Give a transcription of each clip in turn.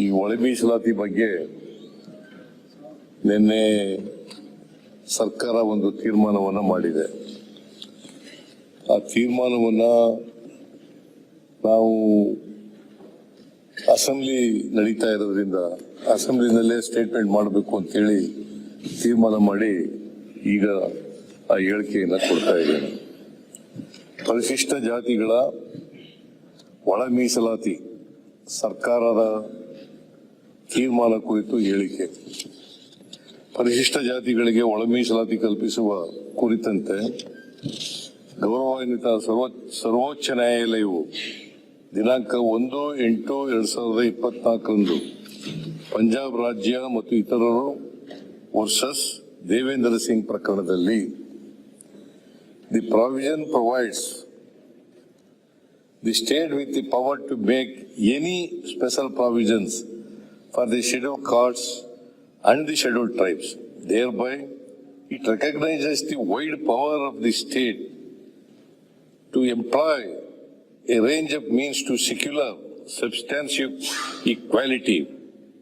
ಈ ಒಳ ಮೀಸಲಾತಿ ಬಗ್ಗೆ ನಿನ್ನೆ ಸರ್ಕಾರ ಒಂದು ತೀರ್ಮಾನವನ್ನ ಮಾಡಿದೆ. ಆ ತೀರ್ಮಾನವನ್ನ ನಾವು ಅಸೆಂಬ್ಲಿ ನಡೀತಾ ಇರೋದ್ರಿಂದ ಅಸೆಂಬ್ಲಿನಲ್ಲೇ ಸ್ಟೇಟ್ಮೆಂಟ್ ಮಾಡಬೇಕು ಅಂತೇಳಿ ತೀರ್ಮಾನ ಮಾಡಿ ಈಗ ಆ ಹೇಳಿಕೆಯನ್ನು ಕೊಡ್ತಾ ಇದ್ದೇನೆ. ಪರಿಶಿಷ್ಟ ಜಾತಿಗಳ ಒಳ ಮೀಸಲಾತಿ ಸರ್ಕಾರದ ತೀರ್ಮಾನ ಕುರಿತು ಹೇಳಿಕೆ. ಪರಿಶಿಷ್ಟ ಜಾತಿಗಳಿಗೆ ಒಳ ಮೀಸಲಾತಿ ಕಲ್ಪಿಸುವ ಕುರಿತಂತೆ ಗೌರವಾನ್ವಿತ ಸರ್ವೋಚ್ಚ ನ್ಯಾಯಾಲಯವು ದಿನಾಂಕ 1/8/2024 ಪಂಜಾಬ್ ರಾಜ್ಯ ಮತ್ತು ಇತರರು ವರ್ಸಸ್ ದೇವೇಂದ್ರ ಸಿಂಗ್ ಪ್ರಕರಣದಲ್ಲಿ the provision provides the state with the power to make any special provisions for the scheduled castes and the scheduled tribes. Thereby, it recognizes the wide power of the state to employ a range of means to secure substantial equality.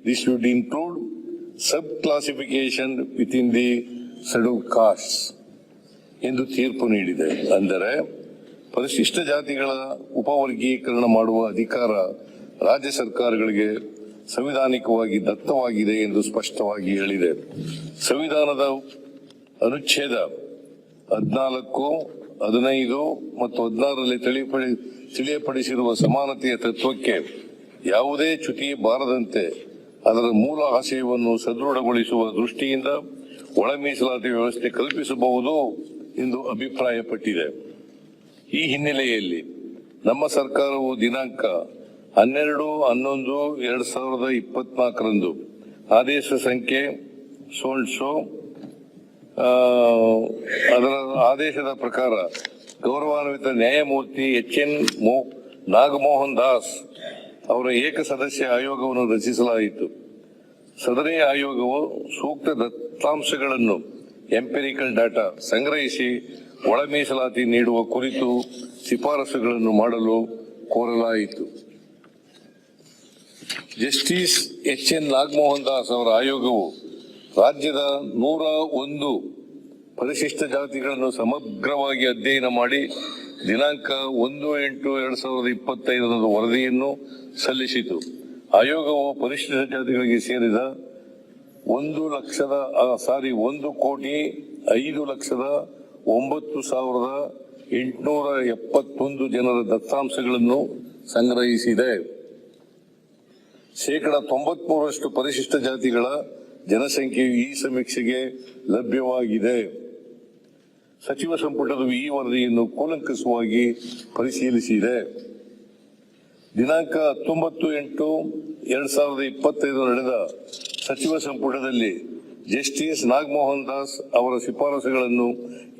This would include sub-classification within the scheduled castes. ಎಂದು ತೀರ್ಪು ನೀಡಿದೆ. ಅಂದರೆ ಪರಿಶಿಷ್ಟ ಜಾತಿಗಳ ಉಪವರ್ಗೀಕರಣ ಮಾಡುವ ಅಧಿಕಾರ ರಾಜ್ಯ ಸರ್ಕಾರಗಳಿಗೆ ಸಂವಿಧಾನಿಕವಾಗಿ ದತ್ತವಾಗಿದೆ ಎಂದು ಸ್ಪಷ್ಟವಾಗಿ ಹೇಳಿದೆ. ಸಂವಿಧಾನದ ಅನುಚ್ಛೇದ 14, 15 ಮತ್ತು 16ರಲ್ಲಿ ತಿಳಿಯಪಡಿಸಿರುವ ಸಮಾನತೆಯ ತತ್ವಕ್ಕೆ ಯಾವುದೇ ಚ್ಯುತಿ ಬಾರದಂತೆ ಅದರ ಮೂಲ ಆಶಯವನ್ನು ಸದೃಢಗೊಳಿಸುವ ದೃಷ್ಟಿಯಿಂದ ಒಳ ಮೀಸಲಾತಿ ವ್ಯವಸ್ಥೆ ಕಲ್ಪಿಸಬಹುದು ಎಂದು ಅಭಿಪ್ರಾಯಪಟ್ಟಿದೆ. ಈ ಹಿನ್ನೆಲೆಯಲ್ಲಿ ನಮ್ಮ ಸರ್ಕಾರವು ದಿನಾಂಕ 12/11/2024 ಆದೇಶ ಸಂಖ್ಯೆ ಅದರ ಆದೇಶದ ಪ್ರಕಾರ ಗೌರವಾನ್ವಿತ ನ್ಯಾಯಮೂರ್ತಿ HN ನಾಗಮೋಹನ್ ದಾಸ್ ಅವರ ಏಕಸದಸ್ಯ ಆಯೋಗವನ್ನು ರಚಿಸಲಾಯಿತು. ಸದರಿ ಆಯೋಗವು ಸೂಕ್ತ ದತ್ತಾಂಶಗಳನ್ನು ಎಂಪಿರಿಕಲ್ ಡಾಟಾ ಸಂಗ್ರಹಿಸಿ ಒಳ ಮೀಸಲಾತಿ ನೀಡುವ ಕುರಿತು ಶಿಫಾರಸುಗಳನ್ನು ಮಾಡಲು ಕೋರಲಾಯಿತು. ಜಸ್ಟಿಸ್ HN ನಾಗಮೋಹನ್ ದಾಸ್ ಅವರ ಆಯೋಗವು ರಾಜ್ಯದ 101 ಪರಿಶಿಷ್ಟ ಜಾತಿಗಳನ್ನು ಸಮಗ್ರವಾಗಿ ಅಧ್ಯಯನ ಮಾಡಿ ದಿನಾಂಕ 1/8/2025 ವರದಿಯನ್ನು ಸಲ್ಲಿಸಿತು. ಆಯೋಗವು ಪರಿಶಿಷ್ಟ ಜಾತಿಗಳಿಗೆ ಸೇರಿದ 1,05,09,871 ಜನರ ದತ್ತಾಂಶಗಳನ್ನು ಸಂಗ್ರಹಿಸಿದೆ. 93% ಪರಿಶಿಷ್ಟ ಜಾತಿಗಳ ಜನಸಂಖ್ಯೆಯು ಈ ಸಮೀಕ್ಷೆಗೆ ಲಭ್ಯವಾಗಿದೆ. ಸಚಿವ ಸಂಪುಟವು ಈ ವರದಿಯನ್ನು ಕೂಲಂಕಷವಾಗಿ ಪರಿಶೀಲಿಸಿದೆ. ದಿನಾಂಕ 19/8/2025 ನಡೆದ ಸಚಿವ ಸಂಪುಟದಲ್ಲಿ ಜಸ್ಟಿಸ್ ನಾಗಮೋಹನ್ ದಾಸ್ ಅವರ ಶಿಫಾರಸುಗಳನ್ನು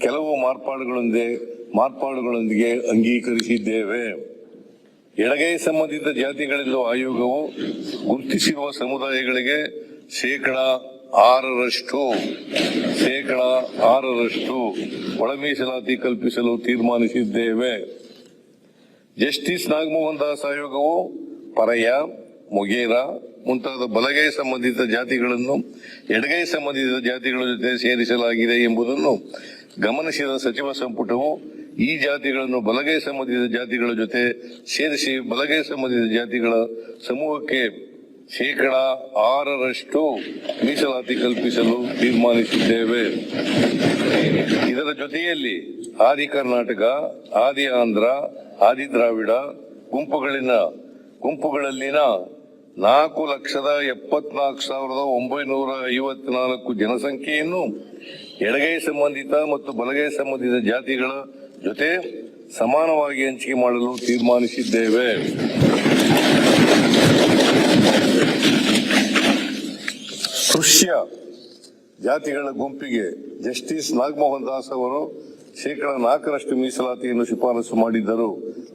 ಕೆಲವು ಮಾರ್ಪಾಡುಗಳೊಂದಿಗೆ ಅಂಗೀಕರಿಸಿದ್ದೇವೆ. ಎಡಗೈ ಸಂಬಂಧಿತ ಜಾತಿಗಳೆಂದು ಆಯೋಗವು ಗುರುತಿಸಿರುವ ಸಮುದಾಯಗಳಿಗೆ 6% ಒಳ ಮೀಸಲಾತಿ ಕಲ್ಪಿಸಲು ತೀರ್ಮಾನಿಸಿದ್ದೇವೆ. ಜಸ್ಟಿಸ್ ನಾಗಮೋಹನ್ ದಾಸ್ ಆಯೋಗವು ಪರಯ, ಮೊಗೇರ ಮುಂತಾದ ಬಲಗೈ ಸಂಬಂಧಿತ ಜಾತಿಗಳನ್ನು ಎಡಗೈ ಸಂಬಂಧಿತ ಜಾತಿಗಳ ಜೊತೆ ಸೇರಿಸಲಾಗಿದೆ ಎಂಬುದನ್ನು ಗಮನಿಸಿದ ಸಚಿವ ಸಂಪುಟವು ಈ ಜಾತಿಗಳನ್ನು ಬಲಗೈ ಸಂಬಂಧಿತ ಜಾತಿಗಳ ಜೊತೆ ಸೇರಿಸಿ ಬಲಗೈ ಸಂಬಂಧಿತ ಜಾತಿಗಳ ಸಮೂಹಕ್ಕೆ 6% ಮೀಸಲಾತಿ ಕಲ್ಪಿಸಲು ತೀರ್ಮಾನಿಸಿದ್ದೇವೆ. ಇದರ ಜೊತೆಯಲ್ಲಿ ಆದಿ ಕರ್ನಾಟಕ, ಆದಿ ಆಂಧ್ರ, ಆದಿ ದ್ರಾವಿಡ ಗುಂಪುಗಳಲ್ಲಿನ 4,74,954 ಜನಸಂಖ್ಯೆಯನ್ನು ಎಡಗೈ ಸಂಬಂಧಿತ ಮತ್ತು ಬಲಗೈ ಸಂಬಂಧಿತ ಜಾತಿಗಳ ಜೊತೆ ಸಮಾನವಾಗಿ ಹಂಚಿಕೆ ಮಾಡಲು ತೀರ್ಮಾನಿಸಿದ್ದೇವೆ. ಸ್ಪೃಶ್ಯ ಜಾತಿಗಳ ಗುಂಪಿಗೆ ಜಸ್ಟಿಸ್ ನಾಗಮೋಹನ್ ದಾಸ್ ಅವರು 4% ಮೀಸಲಾತಿಯನ್ನು ಶಿಫಾರಸು ಮಾಡಿದ್ದರು.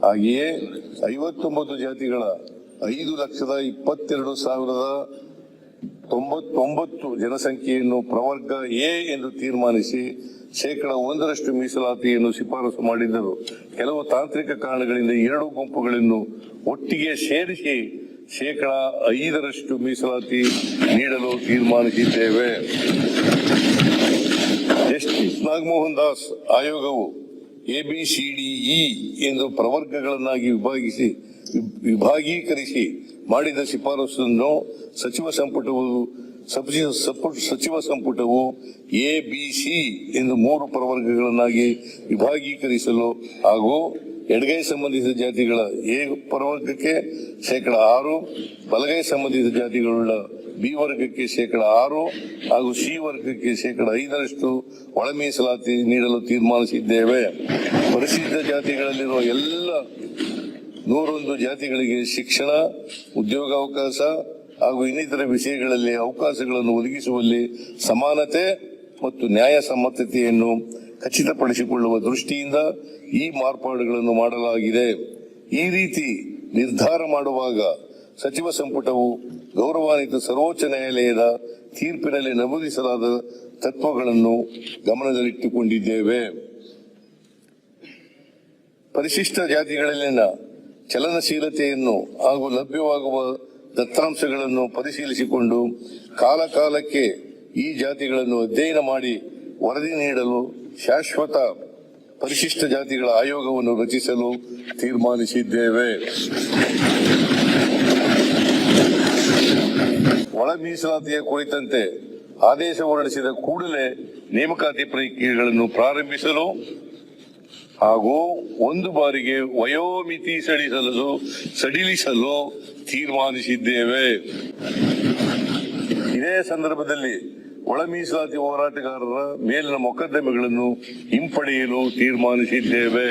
ಹಾಗೆಯೇ 59 ಜಾತಿಗಳ 5,22,099 ಜನಸಂಖ್ಯೆಯನ್ನು ಪ್ರವರ್ಗ ಎ ಎಂದು ತೀರ್ಮಾನಿಸಿ 1% ಮೀಸಲಾತಿಯನ್ನು ಶಿಫಾರಸು ಮಾಡಿದ್ದರು. ಕೆಲವು ತಾಂತ್ರಿಕ ಕಾರಣಗಳಿಂದ 2 ಗುಂಪುಗಳನ್ನು ಒಟ್ಟಿಗೆ ಸೇರಿಸಿ 5% ಮೀಸಲಾತಿ ನೀಡಲು ತೀರ್ಮಾನಿಸಿದ್ದೇವೆ. ಜಸ್ಟಿಸ್ ನಾಗಮೋಹನ್ ದಾಸ್ ಆಯೋಗವು ABCDE ಎಂದು ಪ್ರವರ್ಗಗಳನ್ನಾಗಿ ವಿಭಾಗೀಕರಿಸಿ ಮಾಡಿದ ಶಿಫಾರಸನ್ನು ಸಚಿವ ಸಂಪುಟವು ABC ಎಂದು 3 ಪ್ರವರ್ಗಗಳನ್ನಾಗಿ ವಿಭಾಗೀಕರಿಸಲು ಹಾಗೂ ಎಡಗೈ ಸಂಬಂಧಿತ ಜಾತಿಗಳ A ಪ್ರವರ್ಗಕ್ಕೆ 6%, ಬಲಗೈ ಸಂಬಂಧಿತ ಜಾತಿಗಳುಳ್ಳ B ವರ್ಗಕ್ಕೆ 6% ಹಾಗೂ C ವರ್ಗಕ್ಕೆ 5% ಒಳ ಮೀಸಲಾತಿ ನೀಡಲು ತೀರ್ಮಾನಿಸಿದ್ದೇವೆ. ಪರಿಶಿಷ್ಟ ಜಾತಿಗಳಲ್ಲಿರುವ ಎಲ್ಲ 101 ಜಾತಿಗಳಿಗೆ ಶಿಕ್ಷಣ, ಉದ್ಯೋಗಾವಕಾಶ ಹಾಗೂ ಇನ್ನಿತರ ವಿಷಯಗಳಲ್ಲಿ ಅವಕಾಶಗಳನ್ನು ಒದಗಿಸುವಲ್ಲಿ ಸಮಾನತೆ ಮತ್ತು ನ್ಯಾಯಸಮ್ಮತತೆಯನ್ನು ಖಚಿತಪಡಿಸಿಕೊಳ್ಳುವ ದೃಷ್ಟಿಯಿಂದ ಈ ಮಾರ್ಪಾಡುಗಳನ್ನು ಮಾಡಲಾಗಿದೆ. ಈ ರೀತಿ ನಿರ್ಧಾರ ಮಾಡುವಾಗ ಸಚಿವ ಸಂಪುಟವು ಗೌರವಾನ್ವಿತ ಸರ್ವೋಚ್ಚ ನ್ಯಾಯಾಲಯದ ತೀರ್ಪಿನಲ್ಲಿ ನಮೂದಿಸಲಾದ ತತ್ವಗಳನ್ನು ಗಮನದಲ್ಲಿಟ್ಟುಕೊಂಡಿದ್ದೇವೆ. ಪರಿಶಿಷ್ಟ ಜಾತಿಗಳಲ್ಲಿನ ಚಲನಶೀಲತೆಯನ್ನು ಹಾಗೂ ಲಭ್ಯವಾಗುವ ದತ್ತಾಂಶಗಳನ್ನು ಪರಿಶೀಲಿಸಿಕೊಂಡು ಕಾಲಕಾಲಕ್ಕೆ ಈ ಜಾತಿಗಳನ್ನು ಅಧ್ಯಯನ ಮಾಡಿ ವರದಿ ನೀಡಲು ಶಾಶ್ವತ ಪರಿಶಿಷ್ಟ ಜಾತಿಗಳ ಆಯೋಗವನ್ನು ರಚಿಸಲು ತೀರ್ಮಾನಿಸಿದ್ದೇವೆ. ಒಳ ಮೀಸಲಾತಿಯ ಕುರಿತಂತೆ ಆದೇಶ ಹೊರಡಿಸಿದ ಕೂಡಲೇ ನೇಮಕಾತಿ ಪ್ರಕ್ರಿಯೆಗಳನ್ನು ಪ್ರಾರಂಭಿಸಲು ಹಾಗೂ 1 ಬಾರಿಗೆ ವಯೋಮಿತಿ ಸಡಿಲಿಸಲು ತೀರ್ಮಾನಿಸಿದ್ದೇವೆ. ಇದೇ ಸಂದರ್ಭದಲ್ಲಿ ಒಳ ಮೀಸಲಾತಿ ಹೋರಾಟಗಾರರ ಮೇಲಿನ ಮೊಕದ್ದಮೆಗಳನ್ನು ಹಿಂಪಡೆಯಲು ತೀರ್ಮಾನಿಸಿದ್ದೇವೆ.